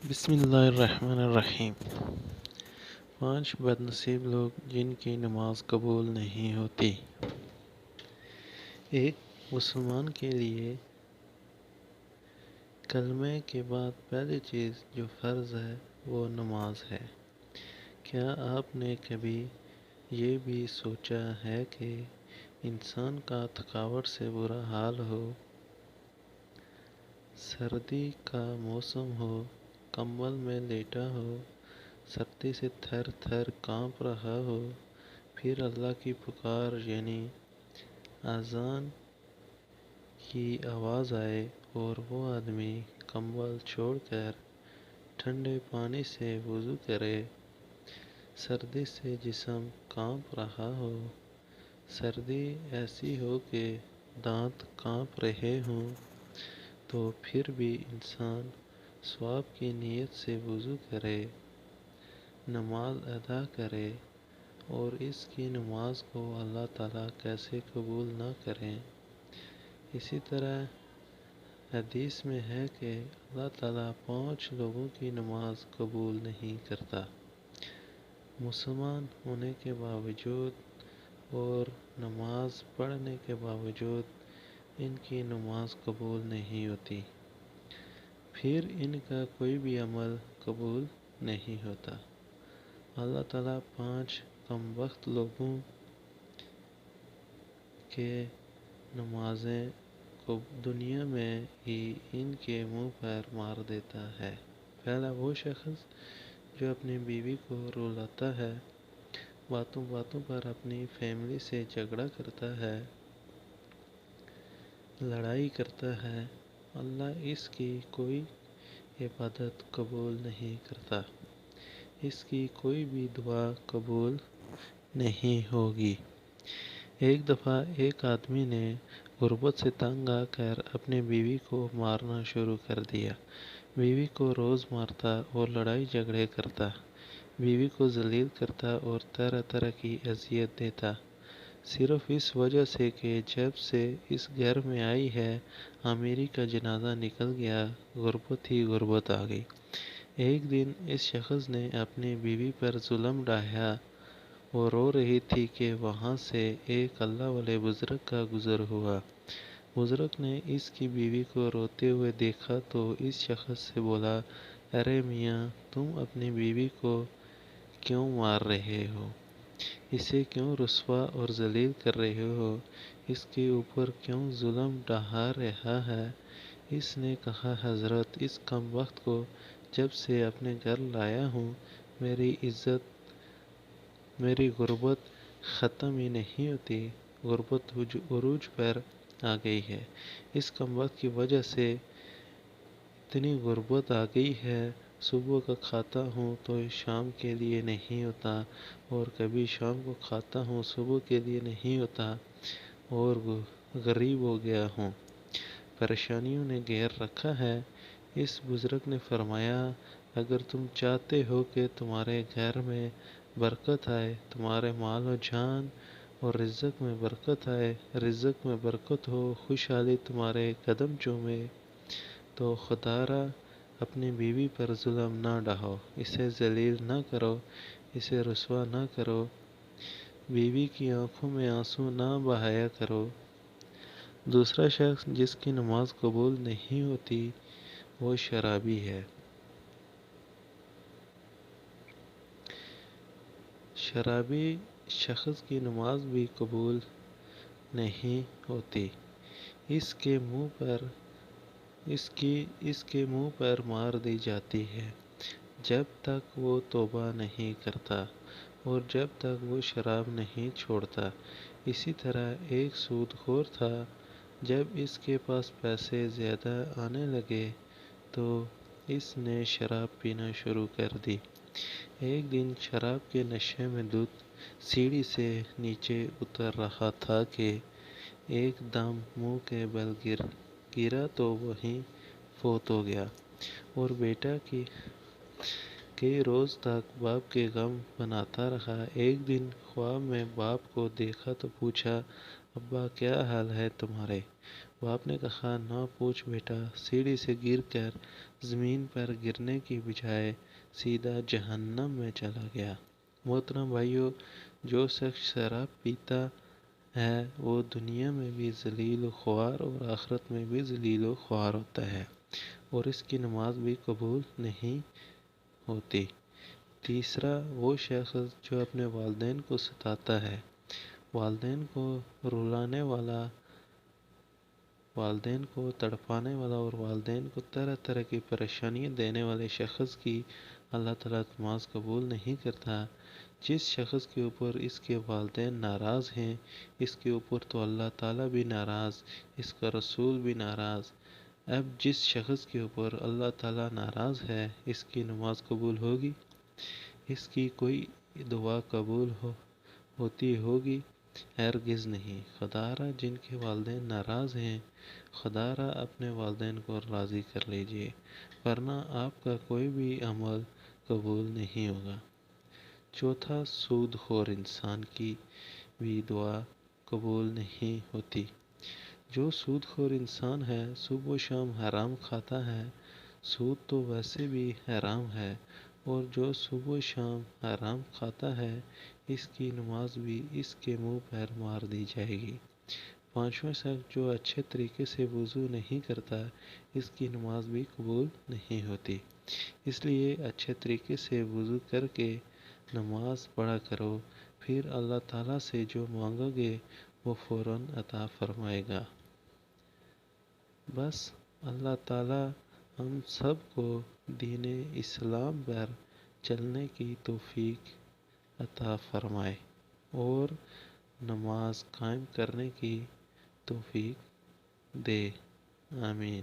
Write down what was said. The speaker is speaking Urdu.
بسم اللہ الرحمن الرحیم۔ 5 بد نصیب لوگ جن کی نماز قبول نہیں ہوتی۔ ایک مسلمان کے لیے کلمے کے بعد پہلی چیز جو فرض ہے وہ نماز ہے۔ کیا آپ نے کبھی یہ بھی سوچا ہے کہ انسان کا تھکاوٹ سے برا حال ہو، سردی کا موسم ہو، کمبل میں لیٹا ہو، سردی سے تھر تھر کانپ رہا ہو، پھر اللہ کی پکار یعنی اذان کی آواز آئے اور وہ آدمی کمبل چھوڑ کر ٹھنڈے پانی سے وضو کرے، سردی سے جسم کانپ رہا ہو، سردی ایسی ہو کہ دانت کانپ رہے ہوں، تو پھر بھی انسان ثواب کی نیت سے وضو کرے، نماز ادا کرے، اور اس کی نماز کو اللہ تعالیٰ کیسے قبول نہ کریں۔ اسی طرح حدیث میں ہے کہ اللہ تعالیٰ 5 لوگوں کی نماز قبول نہیں کرتا، مسلمان ہونے کے باوجود اور نماز پڑھنے کے باوجود ان کی نماز قبول نہیں ہوتی، پھر ان کا کوئی بھی عمل قبول نہیں ہوتا۔ اللہ تعالیٰ 5 کم وقت لوگوں کے نمازیں کو دنیا میں ہی ان کے منہ پر مار دیتا ہے۔ پہلا وہ شخص جو اپنی بیوی کو رلاتا ہے، باتوں باتوں پر اپنی فیملی سے جھگڑا کرتا ہے، لڑائی کرتا ہے، اللہ اس کی کوئی عبادت قبول نہیں کرتا، اس کی کوئی بھی دعا قبول نہیں ہوگی۔ ایک دفعہ ایک آدمی نے غربت سے تنگ آ کر اپنی بیوی کو مارنا شروع کر دیا، بیوی کو روز مارتا اور لڑائی جھگڑے کرتا، بیوی کو ذلیل کرتا اور طرح طرح کی اذیت دیتا، صرف اس وجہ سے کہ جب سے اس گھر میں آئی ہے امیری کا جنازہ نکل گیا، غربت ہی غربت آ گئی۔ ایک دن اس شخص نے اپنی بیوی پر ظلم ڈھایا، وہ رو رہی تھی کہ وہاں سے ایک اللہ والے بزرگ کا گزر ہوا، بزرگ نے اس کی بیوی کو روتے ہوئے دیکھا تو اس شخص سے بولا، ارے میاں، تم اپنی بیوی کو کیوں مار رہے ہو؟ اسے کیوں رسوا اور ذلیل کر رہے ہو؟ اس کے اوپر کیوں ظلم ڈھا رہا ہے؟ اس نے کہا، حضرت، اس کم وقت کو جب سے اپنے گھر لایا ہوں، میری عزت، میری غربت ختم ہی نہیں ہوتی، غربت عروج پر آ گئی ہے، اس کم وقت کی وجہ سے اتنی غربت آ گئی ہے، صبح کا کھاتا ہوں تو شام کے لیے نہیں ہوتا، اور کبھی شام کو کھاتا ہوں صبح کے لیے نہیں ہوتا، اور غریب ہو گیا ہوں، پریشانیوں نے گھیر رکھا ہے۔ اس بزرگ نے فرمایا، اگر تم چاہتے ہو کہ تمہارے گھر میں برکت آئے، تمہارے مال و جان اور رزق میں برکت آئے، رزق میں برکت ہو، خوشحالی تمہارے قدم چومے، تو خدا را اپنی بیوی پر ظلم نہ ڈھاؤ، اسے ذلیل نہ کرو، اسے رسوا نہ کرو، بیوی کی آنکھوں میں آنسو نہ بہایا کرو۔ دوسرا شخص جس کی نماز قبول نہیں ہوتی وہ شرابی ہے۔ شرابی شخص کی نماز بھی قبول نہیں ہوتی، اس کے منہ پر مار دی جاتی ہے جب تک وہ توبہ نہیں کرتا اور جب تک وہ شراب نہیں چھوڑتا۔ اسی طرح ایک سود خور تھا، جب اس کے پاس پیسے زیادہ آنے لگے تو اس نے شراب پینا شروع کر دی۔ ایک دن شراب کے نشے میں دھت سیڑھی سے نیچے اتر رہا تھا کہ ایک دم منہ کے بل گرا تو وہیں فوت ہو گیا، اور بیٹا کئی روز تک باپ کے غم بناتا رہا۔ ایک دن خواب میں باپ کو دیکھا تو پوچھا، ابا کیا حال ہے تمہارے؟ باپ نے کہا نہ پوچھ بیٹا، سیڑھی سے گر کر زمین پر گرنے کی بجائے سیدھا جہنم میں چلا گیا۔ محترم بھائیو، جو شخص شراب پیتا ہے وہ دنیا میں بھی ذلیل و خوار اور آخرت میں بھی ذلیل و خوار ہوتا ہے، اور اس کی نماز بھی قبول نہیں ہوتی۔ تیسرا، وہ شخص جو اپنے والدین کو ستاتا ہے، والدین کو رلانے والا، والدین کو تڑپانے والا اور والدین کو طرح طرح کی پریشانیاں دینے والے شخص کی اللہ تعالیٰ نماز قبول نہیں کرتا۔ جس شخص کے اوپر اس کے والدین ناراض ہیں، اس کے اوپر تو اللہ تعالیٰ بھی ناراض، اس کا رسول بھی ناراض۔ اب جس شخص کے اوپر اللہ تعالیٰ ناراض ہے، اس کی نماز قبول ہوگی؟ اس کی کوئی دعا قبول ہوتی ہوگی؟ ہرگز نہیں۔ خدارہ جن کے والدین ناراض ہیں، خدارہ اپنے والدین کو راضی کر لیجئے، ورنہ آپ کا کوئی بھی عمل قبول نہیں ہوگا۔ چوتھا، سود خور انسان کی بھی دعا قبول نہیں ہوتی۔ جو سود خور انسان ہے، صبح و شام حرام کھاتا ہے، سود تو ویسے بھی حرام ہے، اور جو صبح و شام حرام کھاتا ہے، اس کی نماز بھی اس کے منہ پر مار دی جائے گی۔ پانچواں شخص جو اچھے طریقے سے وضو نہیں کرتا، اس کی نماز بھی قبول نہیں ہوتی۔ اس لیے اچھے طریقے سے وضو کر کے نماز پڑھا کرو، پھر اللہ تعالیٰ سے جو مانگو گے وہ فوراً عطا فرمائے گا۔ بس اللہ تعالیٰ ہم سب کو دین اسلام پر چلنے کی توفیق عطا فرمائے اور نماز قائم کرنے کی توفیق دے۔ آمین۔